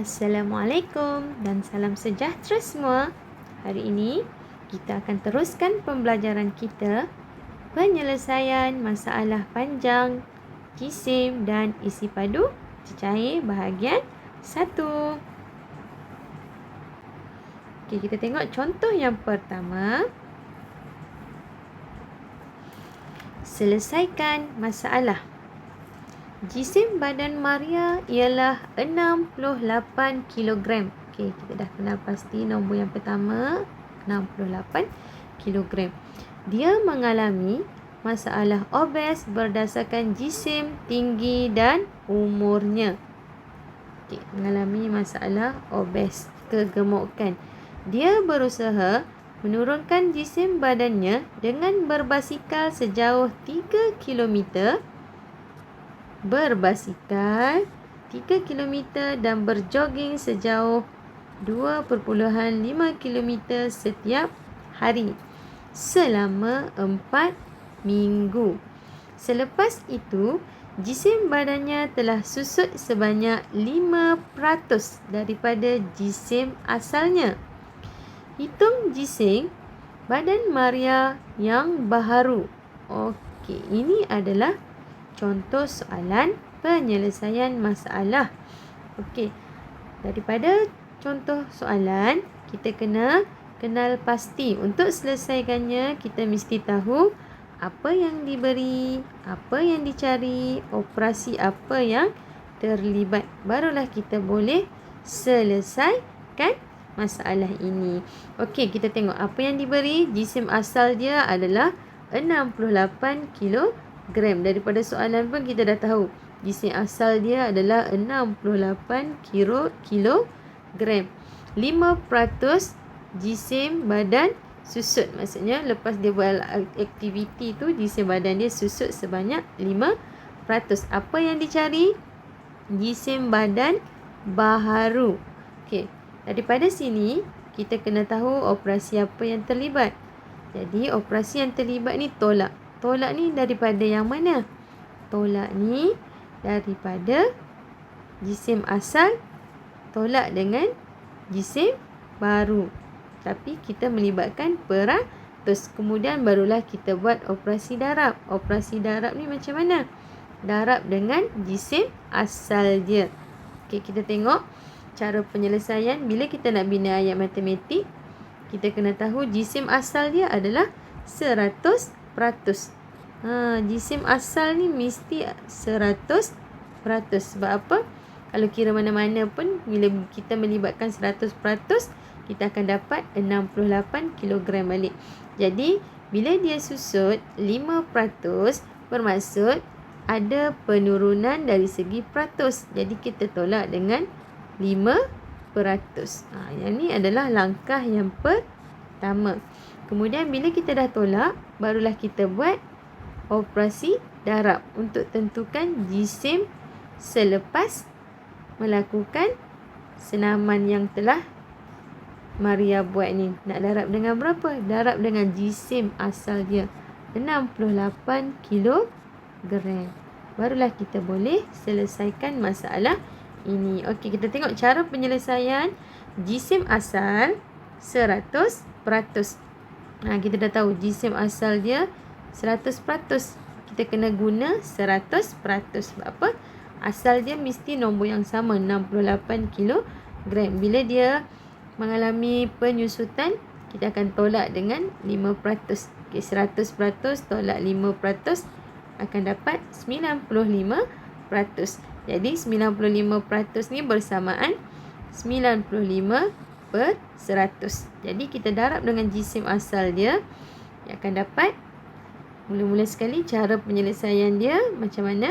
Assalamualaikum dan salam sejahtera semua. Hari ini kita akan teruskan pembelajaran kita penyelesaian masalah panjang, jisim dan isi padu cecair bahagian 1. Okey, kita tengok contoh yang pertama. Selesaikan masalah. Jisim badan Maria ialah 68 kilogram. Okey, kita dah kenal pasti nombor yang pertama, 68 kilogram. Dia mengalami masalah obes berdasarkan jisim, tinggi dan umurnya. Okey, mengalami masalah obes, kegemukan. Dia berusaha menurunkan jisim badannya dengan berbasikal sejauh 3 kilometer, berbasikal 3 km dan berjoging sejauh 2.5 km setiap hari selama 4 minggu. Selepas itu, jisim badannya telah susut sebanyak 5% daripada jisim asalnya. Hitung jisim badan Maria yang baharu. Okey, ini adalah contoh soalan penyelesaian masalah. Okey, daripada contoh soalan, kita kena kenal pasti. Untuk selesaikannya, kita mesti tahu apa yang diberi, apa yang dicari, operasi apa yang terlibat. Barulah kita boleh selesaikan masalah ini. Okey, kita tengok apa yang diberi. Jisim asal dia adalah 68 kilogram. Daripada soalan pun kita dah tahu jisim asal dia adalah 68 kilogram. 5% jisim badan susut. Maksudnya lepas dia buat aktiviti tu, jisim badan dia susut sebanyak 5%. Apa yang dicari? Jisim badan baharu. Okey, daripada sini kita kena tahu operasi apa yang terlibat. Jadi operasi yang terlibat ni tolak. Tolak ni daripada yang mana? Tolak ni daripada jisim asal tolak dengan jisim baru. Tapi kita melibatkan peratus. Kemudian barulah kita buat operasi darab. Operasi darab ni macam mana? Darab dengan jisim asal dia. Okey, kita tengok cara penyelesaian. Bila kita nak bina ayat matematik, kita kena tahu jisim asal dia adalah 100%. Jisim asal ni mesti 100%. Sebab apa? Kalau kira mana-mana pun, bila kita melibatkan 100%, kita akan dapat 68 kilogram balik. Jadi, bila dia susut 5%, bermaksud ada penurunan dari segi peratus. Jadi, kita tolak dengan 5%. Yang ni adalah langkah yang pertama. Kemudian, bila kita dah tolak, barulah kita buat operasi darab untuk tentukan jisim selepas melakukan senaman yang telah Maria buat ni. Nak darab dengan berapa? Darab dengan jisim asal dia, 68 kilogram. Barulah kita boleh selesaikan masalah ini. Okey, kita tengok cara penyelesaian. Jisim asal 100%. Kita dah tahu jisim asal dia 100%. Kita kena guna 100%. Sebab apa? Asal dia mesti nombor yang sama, 68 kilogram. Bila dia mengalami penyusutan, kita akan tolak dengan 5%. Okay, 100% tolak 5% akan dapat 95%. Jadi 95% ni bersamaan 95/100. Jadi kita darab dengan jisim asal dia, yang akan dapat, mula-mula sekali cara penyelesaian dia macam mana?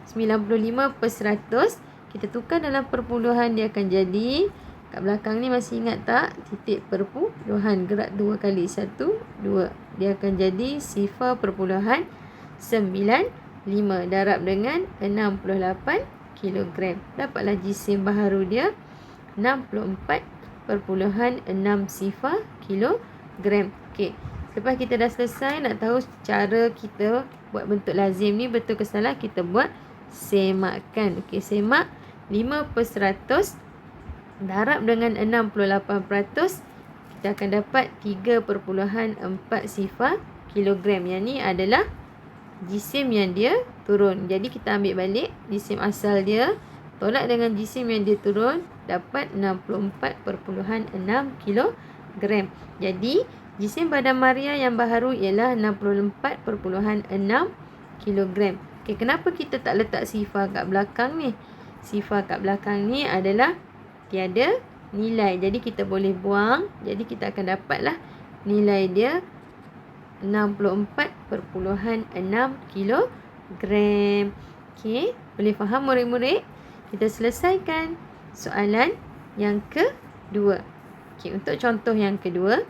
95/100 kita tukar dalam perpuluhan, dia akan jadi, kat belakang ni masih ingat tak? Titik perpuluhan, gerak 2 kali, 1, 2. Dia akan jadi 0.95 darab dengan 68 kilogram. Dapatlah jisim baharu dia 64.60 kilogram. Okey, lepas kita dah selesai, nak tahu cara kita buat bentuk lazim ni betul ke salah, kita buat semakan. Okey, semak 5/100 darab dengan 68%, kita akan dapat 3.4 sifar kilogram. Yang ni adalah jisim yang dia turun. Jadi kita ambil balik jisim asal dia, tolak dengan jisim yang dia turun, dapat 64.6 kilogram. Jadi jisim badan Maria yang baharu ialah 64.6 kilogram. Okay, kenapa kita tak letak sifar kat belakang ni? Sifar kat belakang ni adalah tiada nilai. Jadi kita boleh buang. Jadi kita akan dapatlah nilai dia 64.6 kilogram. Okey, boleh faham murid-murid? Kita selesaikan soalan yang kedua. Okey, untuk contoh yang kedua.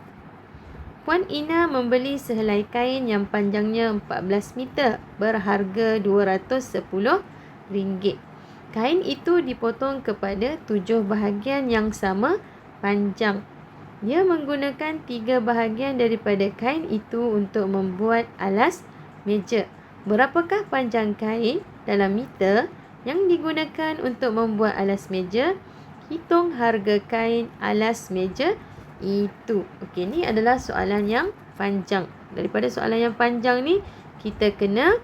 Puan Ina membeli sehelai kain yang panjangnya 14 meter berharga RM210. Kain itu dipotong kepada 7 bahagian yang sama panjang. Dia menggunakan 3 bahagian daripada kain itu untuk membuat alas meja. Berapakah panjang kain dalam meter yang digunakan untuk membuat alas meja? Hitung harga kain alas meja itu. Okey, ni adalah soalan yang panjang. Daripada soalan yang panjang ni, kita kena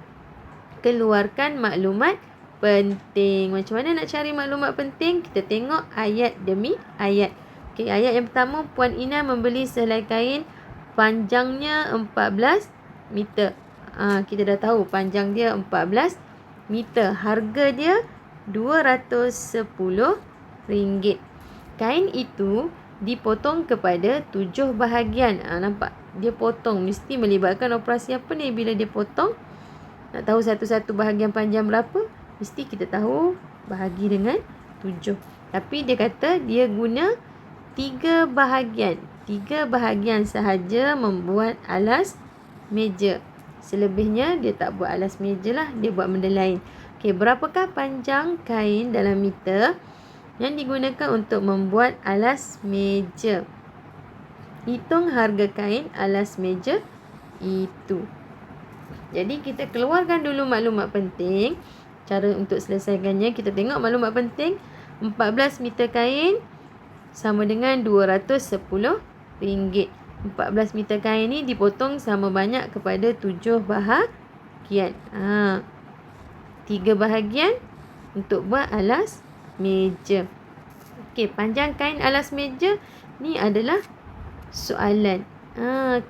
keluarkan maklumat penting. Macam mana nak cari maklumat penting? Kita tengok ayat demi ayat. Okey, ayat yang pertama, Puan Ina membeli sehelai kain panjangnya 14 meter. Kita dah tahu panjang dia 14 meter. Harga dia RM210. Kain itu dipotong kepada 7 bahagian. Nampak? Dia potong. Mesti melibatkan operasi apa ni bila dia potong? Nak tahu satu-satu bahagian panjang berapa? Mesti kita tahu bahagi dengan 7. Tapi dia kata dia guna 3 bahagian. 3 bahagian sahaja membuat alas meja. Selebihnya dia tak buat alas meja lah. Dia buat benda lain. Okey, berapakah panjang kain dalam meter yang digunakan untuk membuat alas meja? Hitung harga kain alas meja itu. Jadi kita keluarkan dulu maklumat penting. Cara untuk selesaikannya, kita tengok maklumat penting. 14 meter kain sama dengan RM210. 14 meter kain ni dipotong sama banyak kepada 7 bahagian. 3 bahagian untuk buat alas meja. Okey, panjang kain alas meja ni adalah soalan.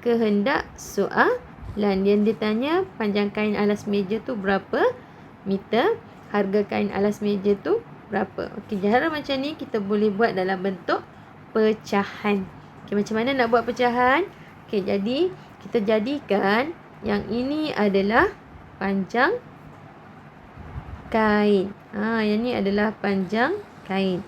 Kehendak soalan. Yang dia tanya panjang kain alas meja tu berapa meter, harga kain alas meja tu berapa. Okey, cara macam ni kita boleh buat dalam bentuk pecahan. Okey, macam mana nak buat pecahan? Okey, jadi kita jadikan yang ini adalah panjang kain. Yang ni adalah panjang kain.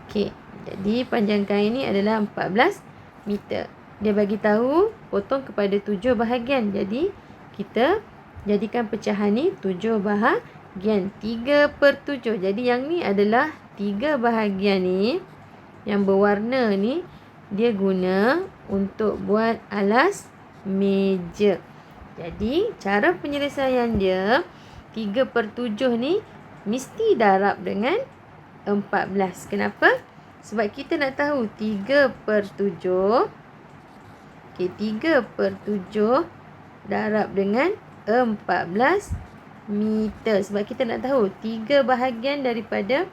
Okey, jadi panjang kain ni /14 meter. Dia bagi tahu potong kepada 7 bahagian. Jadi kita jadikan pecahan ni 7 bahagian. 3/7. Jadi yang ni adalah 3 bahagian ni yang berwarna ni dia guna untuk buat alas meja. Jadi cara penyelesaian dia 3/7 ni mesti darab dengan 14. Kenapa? Sebab kita nak tahu 3/7. Okey, 3/7 darab dengan 14 meter. Sebab kita nak tahu 3 bahagian daripada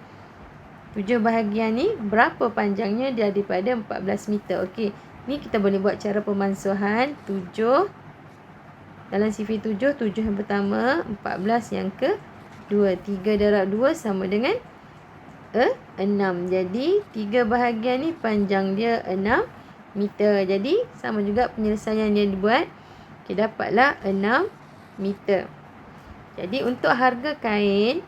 7 bahagian ni berapa panjangnya daripada 14 meter. Okey, ni kita boleh buat cara pemansuhan. 7 dalam sifir 7, 7 yang pertama, 14 yang kedua. 3 darab 2 sama dengan 6. Jadi 3 bahagian ni panjang dia 6 meter. Jadi sama juga penyelesaian yang dibuat. Okey, dapatlah 6 meter. Jadi untuk harga kain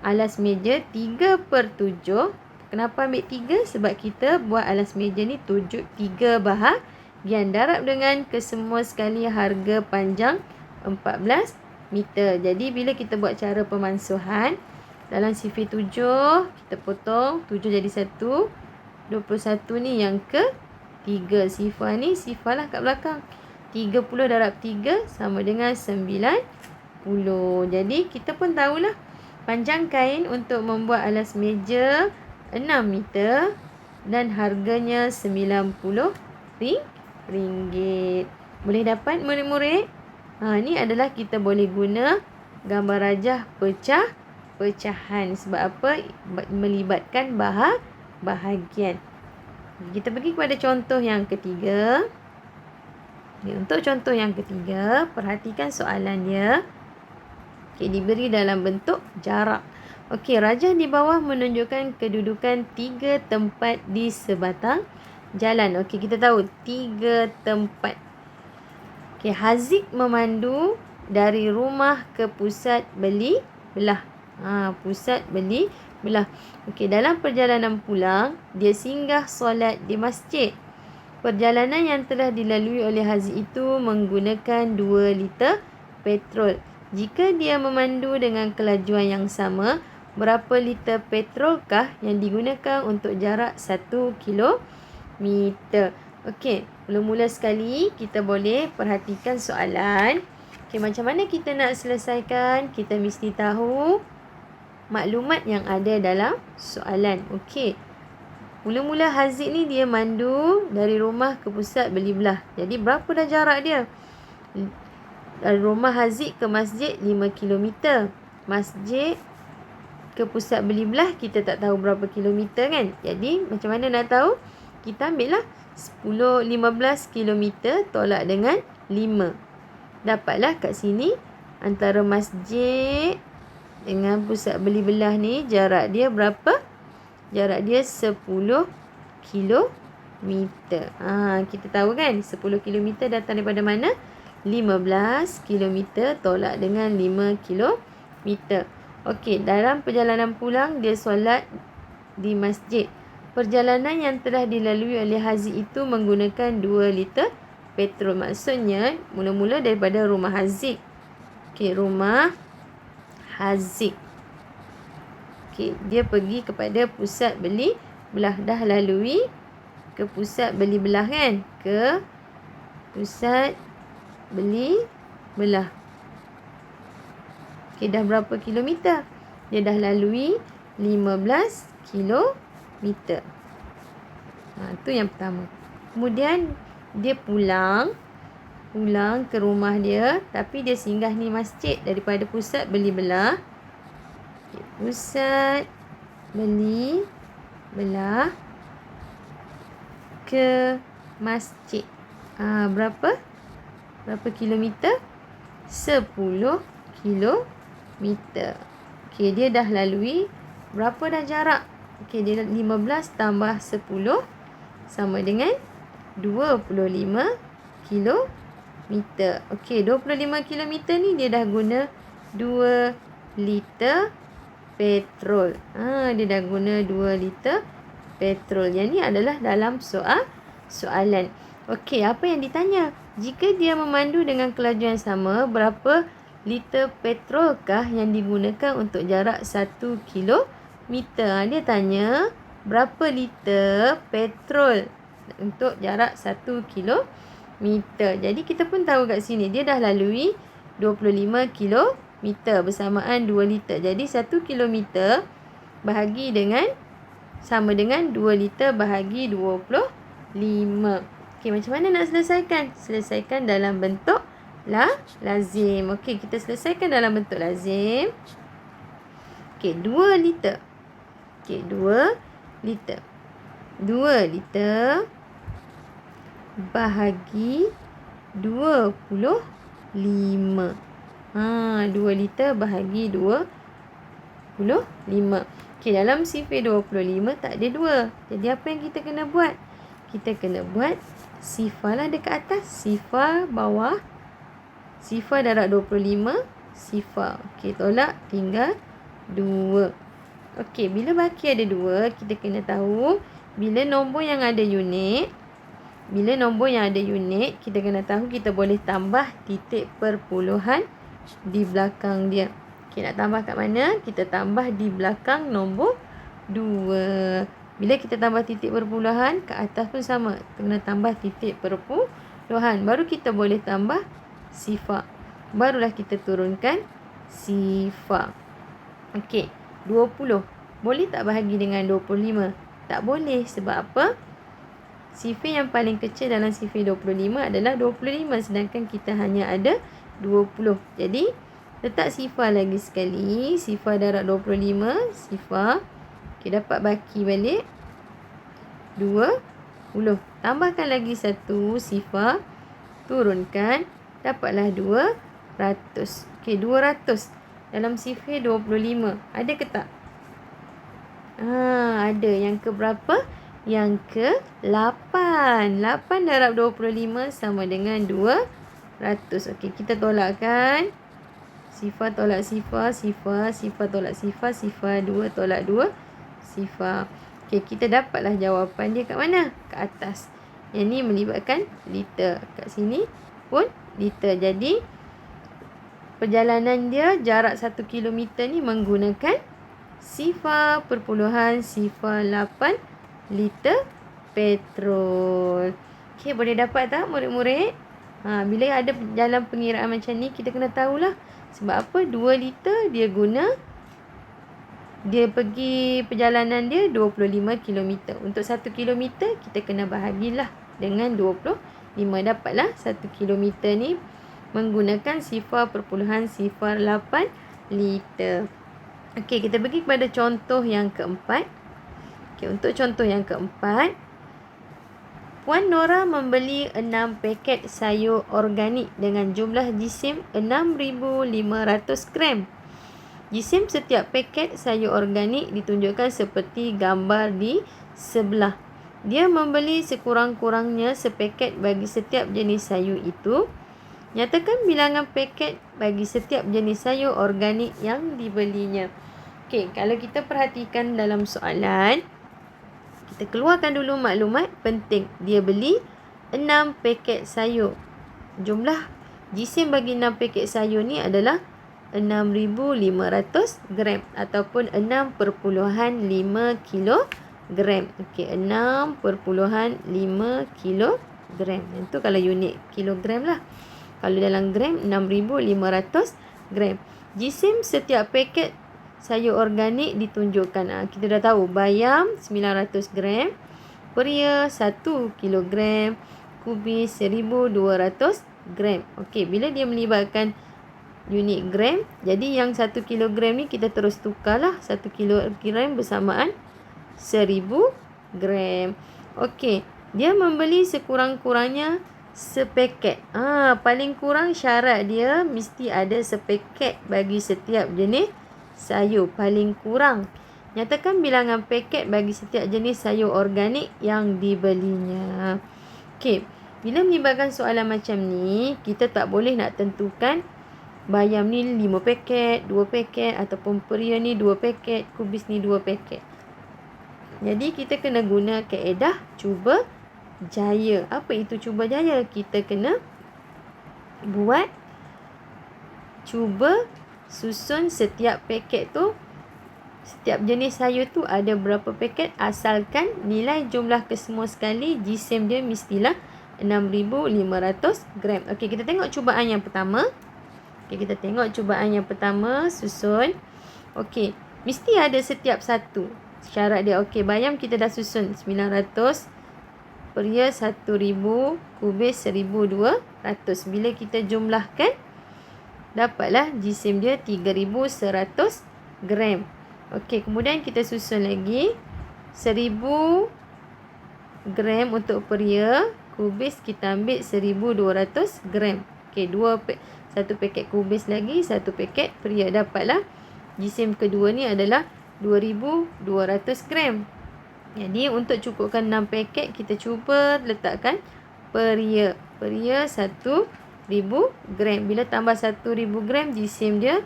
alas meja 3/7. Kenapa ambil 3? Sebab kita buat alas meja ni 3 bahagian. Darab dengan kesemua sekali harga panjang 14 meter. Jadi bila kita buat cara pemansuhan, dalam sifir 7 kita potong 7 jadi 1. 21 ni yang ke-3. Sifar ni sifarlah kat belakang. 30 darab 3 sama dengan 90. Jadi kita pun tahulah panjang kain untuk membuat alas meja meter dan harganya RM90. Boleh dapat murid-murid? Ni adalah kita boleh guna gambar rajah pecahan. Sebab apa? Melibatkan bahagian. Kita pergi kepada contoh yang ketiga. Untuk contoh yang ketiga, perhatikan soalan dia. Diberi dalam bentuk jarak. Rajah di bawah menunjukkan kedudukan 3 tempat di sebatang jalan. Kita tahu 3 tempat. Haziq memandu dari rumah ke pusat beli belah. Pusat beli belah. Dalam perjalanan pulang, dia singgah solat di masjid. Perjalanan yang telah dilalui oleh Haziq itu menggunakan 2 liter petrol. Jika dia memandu dengan kelajuan yang sama, berapa liter petrolkah yang digunakan untuk jarak 1 kilometer? Mula-mula sekali kita boleh perhatikan soalan. Macam mana kita nak selesaikan? Kita mesti tahu maklumat yang ada dalam soalan. Mula-mula Haziq ni dia mandu dari rumah ke pusat beli belah. Jadi berapa dah jarak dia? Dari rumah Haziq ke masjid 5 kilometer. Masjid ke pusat beli belah kita tak tahu berapa kilometer kan? Jadi macam mana nak tahu? Kita ambil lah 15 kilometer tolak dengan 5. Dapatlah kat sini antara masjid dengan pusat beli belah ni jarak dia berapa? Jarak dia 10 kilometer. Kita tahu kan 10 kilometer datang daripada mana? 15 kilometer tolak dengan 5 kilometer. Dalam perjalanan pulang dia solat di masjid. Perjalanan yang telah dilalui oleh Haziq itu menggunakan 2 liter petrol. Maksudnya mula-mula daripada rumah Haziq. Rumah Haziq. Dia pergi kepada pusat beli belah. Dah lalui ke pusat beli belah kan? Ke pusat beli belah. Dah berapa kilometer? Dia dah lalui 15 kilometer. Itu yang pertama. Kemudian dia pulang ke rumah dia, tapi dia singgah ni masjid daripada pusat beli belah. Pusat beli belah ke masjid. Berapa kilometer? 10 kilometer. Dia dah lalui berapa dah jarak? Dia 15 tambah 10 sama dengan 25 kilometer. 25 kilometer ni dia dah guna 2 liter petrol. Dia dah guna 2 liter petrol. Yang ni adalah dalam soalan. Apa yang ditanya? Jika dia memandu dengan kelajuan sama, berapa liter petrolkah yang digunakan untuk jarak 1 kilometer? Dia tanya berapa liter petrol untuk jarak 1 kilometer. Jadi kita pun tahu kat sini dia dah lalui 25 kilometer bersamaan 2 liter. Jadi 1 kilometer bahagi dengan sama dengan 2 liter bahagi 25. Macam mana nak selesaikan? Selesaikan dalam bentuk lazim. Kita selesaikan dalam bentuk lazim. 2 liter. 2 liter. 2 liter bahagi 25. 2 liter bahagi 25. Dalam sifar 25 tak ada 2. Jadi apa yang kita kena buat? Kita kena buat sifar lah dekat atas. Sifar bawah. Sifar darab 25. Sifar. Tolak tinggal 2. Bila baki ada 2, kita kena tahu bila nombor yang ada unit. Bila nombor yang ada unit, kita kena tahu kita boleh tambah titik perpuluhan di belakang dia. Nak tambah kat mana? Kita tambah di belakang nombor 2. Bila kita tambah titik perpuluhan, ke atas pun sama. Kita kena tambah titik perpuluhan. Baru kita boleh tambah sifar. Barulah kita turunkan sifar. 20. Boleh tak bahagi dengan 25? Tak boleh. Sebab apa? Sifir yang paling kecil dalam sifir 25 adalah 25. Sedangkan kita hanya ada 20. Jadi, letak sifar lagi sekali. Sifar darab 25. Sifar. Okay, dapat baki balik 20. Tambahkan lagi 1 sifar. Turunkan. Dapatlah 200. Okay, 200 dalam sifir 25. Ada ke tak? Ada. Yang ke berapa? Yang ke 8. 8 darab 25 sama dengan 200. Okey, kita tolakkan. Sifar tolak sifar, sifar, sifar tolak sifar, sifar, 2 tolak 2, sifar. Okey, kita dapatlah jawapan dia kat mana? Kat atas. Yang ni melibatkan liter. Kat sini pun liter. Jadi, perjalanan dia jarak 1 kilometer ni menggunakan 0.08 liter petrol. Okey, boleh dapat tak murid-murid? Bila ada dalam pengiraan macam ni, kita kena tahulah. Sebab apa? 2 liter dia pergi perjalanan dia 25 km. Untuk 1 km, kita kena bahagilah dengan 25. Dapatlah 1 km ni menggunakan 0.08 liter. Okey, kita pergi kepada contoh yang keempat. Okey, untuk contoh yang keempat, Puan Nora membeli 6 paket sayur organik dengan jumlah jisim 6,500 gram. Jisim setiap paket sayur organik ditunjukkan seperti gambar di sebelah. Dia membeli sekurang-kurangnya sepaket bagi setiap jenis sayur itu. Nyatakan bilangan paket bagi setiap jenis sayur organik yang dibelinya. Okey, kalau kita perhatikan dalam soalan, kita keluarkan dulu maklumat penting. Dia beli 6 paket sayur. Jumlah jisim bagi 6 paket sayur ni adalah 6,500 gram ataupun 6.5 kilogram. Okey, 6.5 kilogram. Itu kalau unit kilogram lah. Kalau dalam gram, 6,500 gram. Jisim setiap paket sayur organik ditunjukkan. Kita dah tahu bayam 900 gram, peria 1 kilogram, kubis 1,200 gram. Okey, bila dia melibatkan unit gram, jadi yang 1 kilogram ni kita terus tukarlah. 1 kilogram bersamaan 1,000 gram. Okey, dia membeli sekurang-kurangnya sepaket. Paling kurang syarat dia mesti ada sepaket bagi setiap jenis sayur. Paling kurang. Nyatakan bilangan paket bagi setiap jenis sayur organik yang dibelinya. Okey, bila melibatkan soalan macam ni, kita tak boleh nak tentukan bayam ni 5 paket, 2 paket ataupun peria ni 2 paket, kubis ni 2 paket. Jadi kita kena guna kaedah cuba jaya. Apa itu cuba jaya? Kita kena buat cuba susun setiap paket tu, setiap jenis sayur tu ada berapa paket, asalkan nilai jumlah kesemua sekali jisim dia mestilah 6,500 gram. Okey, kita tengok cubaan yang pertama. Okey, kita tengok cubaan yang pertama, susun. Okey, mesti ada setiap satu. Syarat dia, okey, bayam kita dah susun 900, peria 1,000, kubis 1,200. Bila kita jumlahkan, dapatlah jisim dia 3,100 gram. Okey, kemudian kita susun lagi 1,000 gram untuk peria, kubis kita ambil 1,200 gram. Okey, satu paket kubis lagi, satu paket peria. Dapatlah jisim kedua ni adalah 2,200 gram. Jadi untuk cukupkan 6 paket, kita cuba letakkan peria. Peria 1,000 gram. Bila tambah 1,000 gram, jisim dia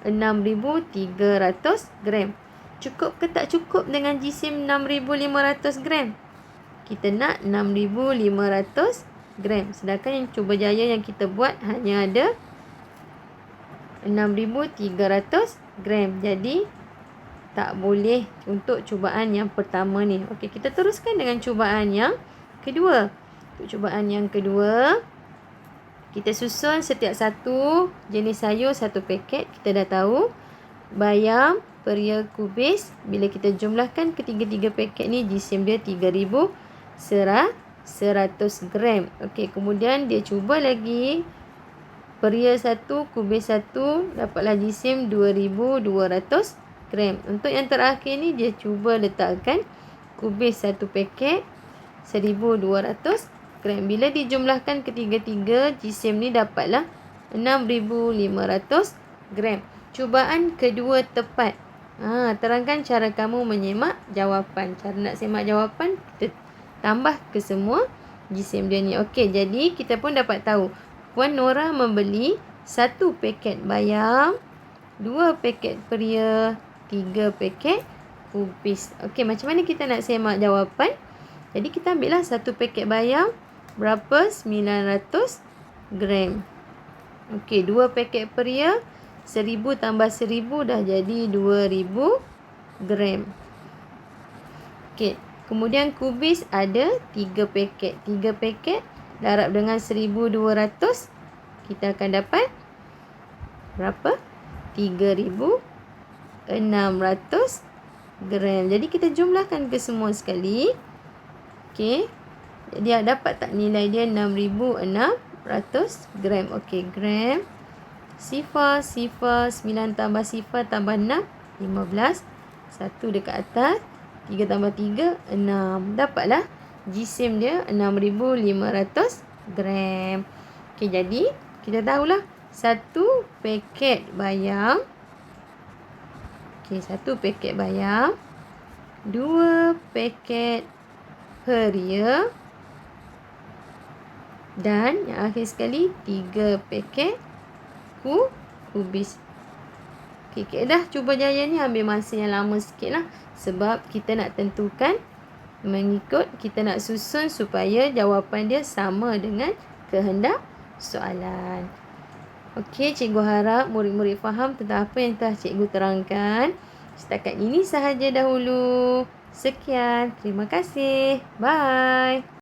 6,300 gram. Cukup ke tak cukup dengan jisim 6,500 gram? Kita nak 6,500 gram. Sedangkan yang cuba jaya yang kita buat hanya ada 6,300 gram. Jadi tak boleh untuk cubaan yang pertama ni. Okey, kita teruskan dengan cubaan yang kedua. Untuk cubaan yang kedua, kita susun setiap satu jenis sayur satu paket. Kita dah tahu bayam peria kubis. Bila kita jumlahkan ketiga-tiga paket ni, jisim dia 3,100 gram. Okey, kemudian dia cuba lagi. Peria 1, kubis 1, dapatlah jisim 2,200 gram. Untuk yang terakhir ni, dia cuba letakkan kubis 1 paket 1,200 gram. Bila dijumlahkan ketiga-tiga, jisim ni dapatlah 6,500 gram. Cubaan kedua tepat. Terangkan cara kamu menyemak jawapan. Cara nak semak jawapan, kita tambah ke semua jisim dia ni. Okey, jadi kita pun dapat tahu Puan Nora membeli 1 paket bayam, 2 paket peria, 3 paket kubis. Okey, macam mana kita nak semak jawapan? Jadi kita ambillah 1 paket bayam, berapa? 900 gram. Okey, 2 paket peria, 1,000 tambah 1,000 dah jadi 2,000 gram. Okey, kemudian kubis ada 3 paket. 3 paket darab dengan 1,200, kita akan dapat berapa? 3,600 gram. Jadi kita jumlahkan ke semua sekali. Okey, jadi dapat tak nilai dia 6,600 gram. Okey, gram. Sifar, 9 tambah sifar tambah 6, 15. 1 dekat atas, 3 tambah 3, 6. Dapatlah jisim dia 6,500 gram. Okey, jadi kita tahulah 1 paket bayam. Okey, 1 paket bayam, 2 paket peria, dan yang akhir sekali 3 paket kubis. Okey, kaedah cuba jaya ni ambil masa yang lama sikit lah. Sebab kita nak tentukan mengikut, kita nak susun supaya jawapan dia sama dengan kehendak soalan. Okey, cikgu harap murid-murid faham tentang apa yang telah cikgu terangkan. Setakat ini sahaja dahulu. Sekian, terima kasih. Bye.